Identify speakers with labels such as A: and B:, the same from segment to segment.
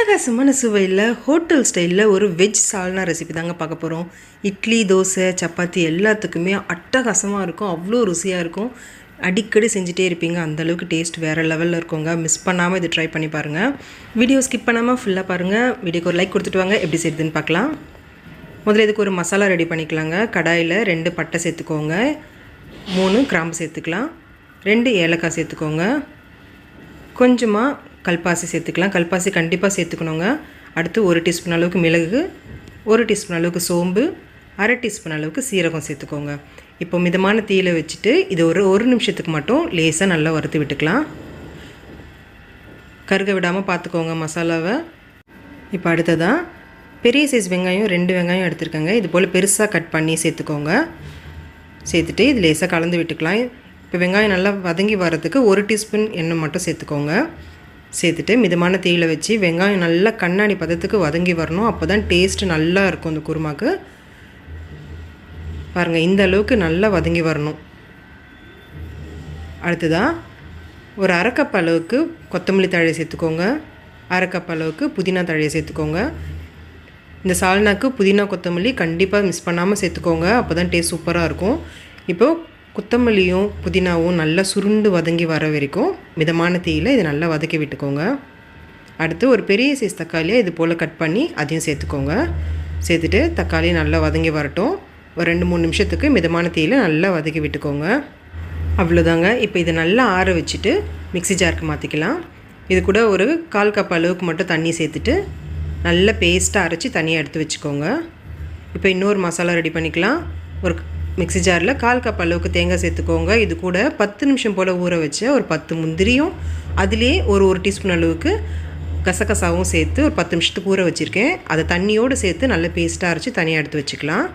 A: அட்டகாசமான சுவையில் ஹோட்டல் ஸ்டைலில் ஒரு வெஜ் சால்னா ரெசிபி தாங்க பார்க்க போகிறோம். இட்லி, தோசை, சப்பாத்தி எல்லாத்துக்குமே அட்டகாசமாக இருக்கும். அவ்வளோ ருசியாக இருக்கும். அடிக்கடி செஞ்சுட்டே இருப்பீங்க. அந்தளவுக்கு டேஸ்ட் வேறு லெவலில் இருக்குங்க. மிஸ் பண்ணாமல் இது ட்ரை பண்ணி பாருங்கள். வீடியோ ஸ்கிப் பண்ணாமல் ஃபுல்லாக பாருங்கள். வீடியோக்கு ஒரு லைக் கொடுத்துட்டு வாங்க. எப்படி செய்யுதுன்னு பார்க்கலாம். முதல்ல இதுக்கு ஒரு மசாலா ரெடி பண்ணிக்கலாங்க. கடாயில் 2 பட்டை சேர்த்துக்கோங்க, 3 கிராம்பு சேர்த்துக்கலாம், 2 ஏலக்காய் சேர்த்துக்கோங்க, கொஞ்சமாக கல்பாசி சேர்த்துக்கலாம். கல்பாசி கண்டிப்பாக சேர்த்துக்கணுங்க. அடுத்து 1 டீஸ்பூன் அளவுக்கு மிளகு, 1 டீஸ்பூன் அளவுக்கு சோம்பு, 1/2 டீஸ்பூன் அளவுக்கு சீரகம் சேர்த்துக்கோங்க. இப்போ மிதமான தீயில் வச்சுட்டு இது ஒரு நிமிஷத்துக்கு மட்டும் லேசாக நல்லா வறுத்து விட்டுக்கலாம். கருக விடாமல் பார்த்துக்கோங்க மசாலாவை. இப்போ அடுத்ததாக பெரிய சைஸ் வெங்காயம் 2 வெங்காயம் எடுத்துருக்கேங்க. இது போல் பெருசாக கட் பண்ணி சேர்த்துக்கோங்க. சேர்த்துட்டு இது லேசாக கலந்து விட்டுக்கலாம். இப்போ வெங்காயம் நல்லா வதங்கி வரதுக்கு 1 டீஸ்பூன் எண்ணெய் மட்டும் சேர்த்துக்கோங்க. சேர்த்துட்டு மிதமான தீயில் வச்சு வெங்காயம் நல்லா கண்ணாடி பதத்துக்கு வதங்கி வரணும். அப்போ தான் டேஸ்ட்டு நல்லா இருக்கும் இந்த குருமாக்கு. பாருங்கள், இந்த அளவுக்கு நல்லா வதங்கி வரணும். அடுத்ததாக ஒரு 1/2 கப் அளவுக்கு கொத்தமல்லி தழையை சேர்த்துக்கோங்க. 1/2 கப் அளவுக்கு புதினா தழையை சேர்த்துக்கோங்க. இந்த சால்னாக்கு புதினா கொத்தமல்லி கண்டிப்பாக மிஸ் பண்ணாமல் சேர்த்துக்கோங்க. அப்போ தான் டேஸ்ட் சூப்பராக இருக்கும். இப்போது கொத்தமல்லியும் புதினாவும் நல்லா சுருண்டு வதங்கி வர வரைக்கும் மிதமான தீயில் இதை நல்லா வதக்கி விட்டுக்கோங்க. அடுத்து ஒரு பெரிய சைஸ் தக்காளியை இது போல் கட் பண்ணி அதையும் சேர்த்துக்கோங்க. சேர்த்துட்டு தக்காளி நல்லா வதங்கி வரட்டும். ஒரு 2-3 நிமிஷத்துக்கு மிதமான தீயில் நல்லா வதக்கி விட்டுக்கோங்க. அவ்வளோதாங்க. இப்போ இதை நல்லா ஆற வச்சுட்டு மிக்ஸி ஜாருக்கு மாற்றிக்கலாம். இது கூட ஒரு 1/4 கப் அளவுக்கு மட்டும் தண்ணி சேர்த்துட்டு நல்லா பேஸ்ட்டாக அரைச்சி தனியாக எடுத்து வச்சுக்கோங்க. இப்போ இன்னொரு மசாலா ரெடி பண்ணிக்கலாம். ஒரு மிக்ஸி ஜாரில் 1/4 கப் அளவுக்கு தேங்காய் சேர்த்துக்கோங்க. இது கூட 10 நிமிஷம் போல் ஊற வச்ச ஒரு 10 முந்திரியும் அதுலேயே ஒரு டீஸ்பூன் அளவுக்கு கசகசாவும் சேர்த்து ஒரு 10 நிமிஷத்துக்கு ஊற வச்சுருக்கேன். அதை தண்ணியோடு சேர்த்து நல்லா பேஸ்ட்டாக அரைச்சி தனியாக எடுத்து வச்சுக்கலாம்.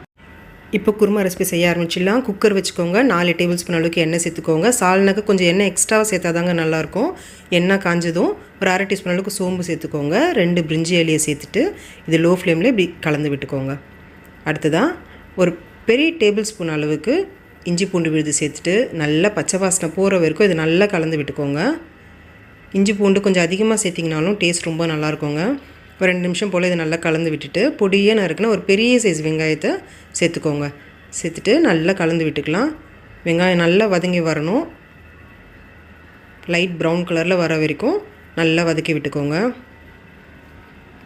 A: இப்போ குருமா ரெசிபி செய்ய ஆரம்பிச்சிடலாம். குக்கர் வச்சுக்கோங்க. 4 டேபிள் ஸ்பூன் அளவுக்கு எண்ணெய் சேர்த்துக்கோங்க. சால்னாக்கு கொஞ்சம் எண்ணெய் எக்ஸ்ட்ராவாக சேர்த்தா தாங்க நல்லாயிருக்கும். எண்ணெய் காஞ்சதும் ஒரு 1/2 டீஸ்பூன் அளவுக்கு சோம்பு சேர்த்துக்கோங்க. 2 பிரிஞ்சி இலையை சேர்த்துட்டு இது லோ ஃப்ளேமில் இப்படி கலந்து விட்டுக்கோங்க. அடுத்ததாக ஒரு பெரிய டேபிள் ஸ்பூன் அளவுக்கு இஞ்சி பூண்டு விழுது சேர்த்துட்டு நல்லா பச்சை வாசனை போகிற வரைக்கும் இது நல்லா கலந்து விட்டுக்கோங்க. இஞ்சி பூண்டு கொஞ்சம் அதிகமாக சேர்த்திங்கனாலும் டேஸ்ட் ரொம்ப நல்லாயிருக்குங்க. ஒரு 2 நிமிஷம் போல் இதை நல்லா கலந்து விட்டுட்டு பொடியாக நறுக்குன்னா ஒரு பெரிய சைஸ் வெங்காயத்தை சேர்த்துக்கோங்க. சேர்த்துட்டு நல்லா கலந்து விட்டுக்கலாம். வெங்காயம் நல்லா வதங்கி வரணும். லைட் ப்ரௌன் கலரில் வர வரைக்கும் நல்லா வதக்கி விட்டுக்கோங்க.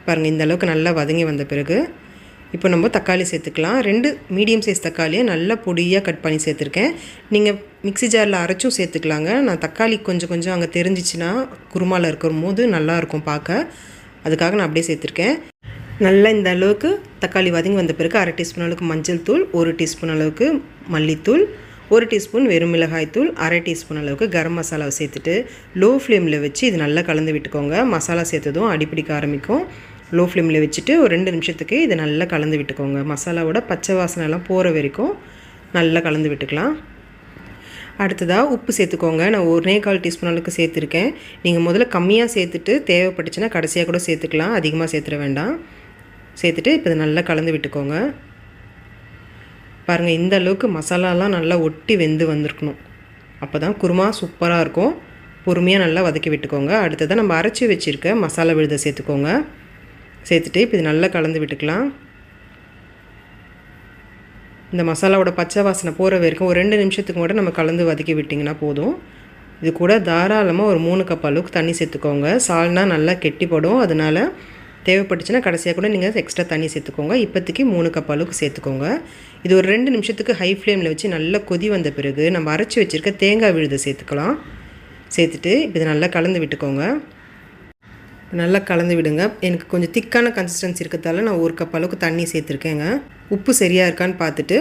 A: பாருங்கள், இந்த அளவுக்கு நல்லா வதங்கி வந்த பிறகு இப்போ நம்ம தக்காளி சேர்த்துக்கலாம். 2 மீடியம் சைஸ் தக்காளியை நல்லா பொடியாக கட் பண்ணி சேர்த்துருக்கேன். நீங்கள் மிக்ஸி ஜாரில் அரைச்சும் சேர்த்துக்கலாங்க. நான் தக்காளி கொஞ்சம் அங்கே தெரிஞ்சிச்சுன்னா குருமாவில் இருக்கிற போது நல்லாயிருக்கும் பார்க்க. அதுக்காக நான் அப்படியே சேர்த்துருக்கேன். நல்லா இந்த அளவுக்கு தக்காளி வதங்கி வந்த பிறகு 1/2 டீஸ்பூன் அளவுக்கு மஞ்சள் தூள், 1 டீஸ்பூன் அளவுக்கு மல்லித்தூள், 1 டீஸ்பூன் வெறும் மிளகாய் தூள், 1/2 டீஸ்பூன் அளவுக்கு கரம் மசாலாவை சேர்த்துட்டு லோ ஃப்ளேமில் வச்சு இது நல்லா கலந்து விட்டுக்கோங்க. மசாலா சேர்த்ததும் அடிப்பிடிக்க ஆரம்பிக்கும். லோ ஃப்ளேமில் வச்சுட்டு ஒரு 2 நிமிஷத்துக்கு இதை நல்லா கலந்து விட்டுக்கோங்க. மசாலாவோட பச்சை வாசனைலாம் போகிற வரைக்கும் நல்லா கலந்து விட்டுக்கலாம். அடுத்ததாக உப்பு சேர்த்துக்கோங்க. நான் 1/4 டீஸ்பூன் அளவுக்கு சேர்த்துருக்கேன். நீங்கள் முதல்ல கம்மியாக சேர்த்துட்டு தேவைப்பட்டுச்சுன்னா கடைசியாக கூட சேர்த்துக்கலாம். அதிகமாக சேர்த்துட வேண்டாம். சேர்த்துட்டு இப்போ இதை நல்லா கலந்து விட்டுக்கோங்க. பாருங்கள், இந்த அளவுக்கு மசாலாலாம் நல்லா ஒட்டி வெந்து வந்திருக்கணும். அப்போ தான் குருமா சூப்பராக இருக்கும். பொறுமையாக நல்லா வதக்கி விட்டுக்கோங்க. அடுத்ததாக நம்ம அரைச்சி வச்சுருக்க மசாலா விழுதை சேர்த்துக்கோங்க. சேர்த்துட்டு இப்போ இது நல்லா கலந்து விட்டுக்கலாம். இந்த மசாலாவோட பச்சை வாசனை போகிற வரைக்கும் ஒரு 2 நிமிஷத்துக்கு மட்டும் நம்ம கலந்து வதக்கி விட்டிங்கன்னா போதும். இது கூட தாராளமாக ஒரு 3 கப் அளவுக்கு தண்ணி சேர்த்துக்கோங்க. சால்னா நல்லா கெட்டிப்படும். அதனால் தேவைப்பட்டுச்சுன்னா கடைசியாக கூட நீங்கள் எக்ஸ்ட்ரா தண்ணி சேர்த்துக்கோங்க. இப்போதைக்கு 3 கப் அளவுக்கு சேர்த்துக்கோங்க. இது ஒரு 2 நிமிஷத்துக்கு ஹை ஃப்ளேமில் வச்சு நல்லா கொதி வந்த பிறகு நம்ம அரைச்சி வச்சுருக்க தேங்காய் விழுதை சேர்த்துக்கலாம். சேர்த்துட்டு இப்போ இதை நல்லா கலந்து விட்டுக்கோங்க. நல்லா கலந்து விடுங்க. எனக்கு கொஞ்சம் திக்கான கன்சிஸ்டன்சி இருக்கிறதால நான் 1 கப் அளவுக்கு தண்ணி சேர்த்துருக்கேங்க. உப்பு சரியாக இருக்கான்னு பார்த்துட்டு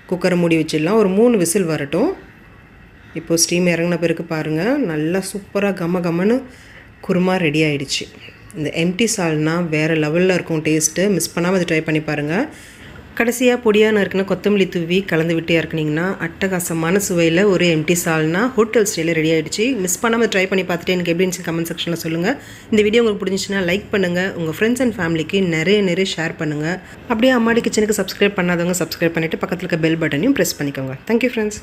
A: குக்கரை மூடி வச்சிடலாம். ஒரு 3 விசில் வரட்டும். இப்போது ஸ்டீம் இறங்கின பிறகு பாருங்கள், நல்லா சூப்பராக கம்மன்னு குருமா ரெடி ஆகிடுச்சு. இந்த எம்டி சால்னா வேறு லெவலில் இருக்கும் டேஸ்ட்டு. மிஸ் பண்ணாமல் அதை ட்ரை பண்ணி பாருங்கள். கடைசியாக பொடியாக நறுக்குன கொத்தமல்லி தூவி கலந்து விட்டு இறக்குனிங்கன்னா அட்டகாசமான சுவையில் ஒரு எம்டி சால்னா ஹோட்டல் ஸ்டைலில் ரெடி ஆகிடுச்சு. மிஸ் பண்ணாமல் ட்ரை பண்ணி பார்த்துட்டு எனக்கு எப்படி இருந்துச்சு கமெண்ட் செக்ஷனில் சொல்லுங்கள். இந்த வீடியோ உங்களுக்கு பிடிச்சிச்சுன்னா லைக் பண்ணுங்கள். உங்கள் ஃப்ரெண்ட்ஸ் அண்ட் ஃபேமிலிக்கு நிறைய ஷேர் பண்ணுங்கள். அப்படியே அம்மாடி கிச்சனுக்கு சப்ஸ்கிரைப் பண்ணாதவங்க சப்ஸ்கிரைப் பண்ணிவிட்டு பக்கத்தில் இருக்க பெல் பட்டனையும் ப்ரெஸ் பண்ணிக்கோங்க. Thank you friends.